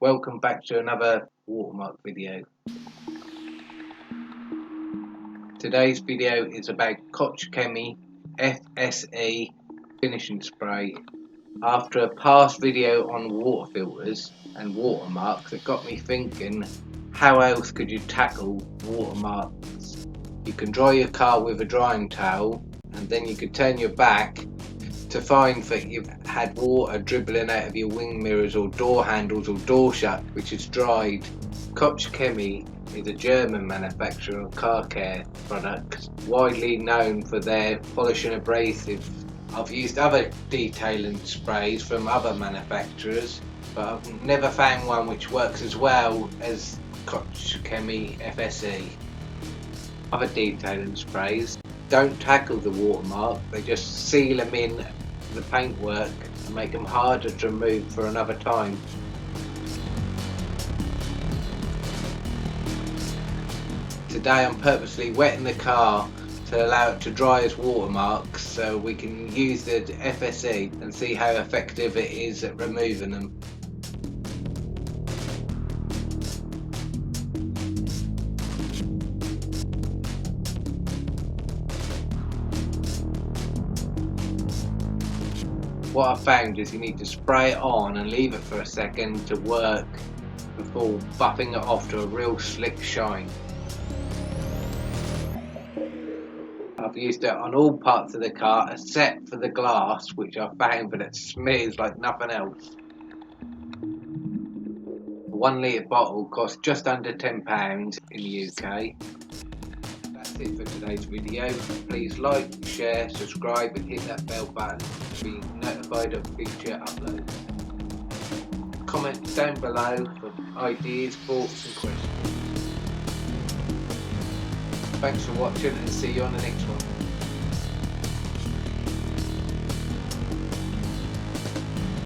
Welcome back to another WaterMark video. Today's video is about Koch Chemie FSE finishing spray. After a past video on water filters and watermarks, it got me thinking, how else could you tackle watermarks? You can dry your car with a drying towel, and then you could turn your back to find that you've had water dribbling out of your wing mirrors or door handles or door shut, which is dried. Koch Chemie is a German manufacturer of car care products, widely known for their polish and abrasive. I've used other detailing sprays from other manufacturers, but I've never found one which works as well as Koch Chemie FSE. Other detailing sprays don't tackle the watermark, they just seal them in the paintwork and make them harder to remove for another time. Today I'm purposely wetting the car to allow it to dry as watermarks so we can use the FSE and see how effective it is at removing them. What I've found is you need to spray it on and leave it for a second to work before buffing it off to a real slick shine. I've used it on all parts of the car except for the glass, which I found that it smears like nothing else. A 1 litre bottle costs just under £10 in the UK. That's it for today's video. Please like, share, subscribe and hit that bell button to be notified of future uploads. Comment down below for ideas, thoughts and questions. Thanks for watching and see you on the next one.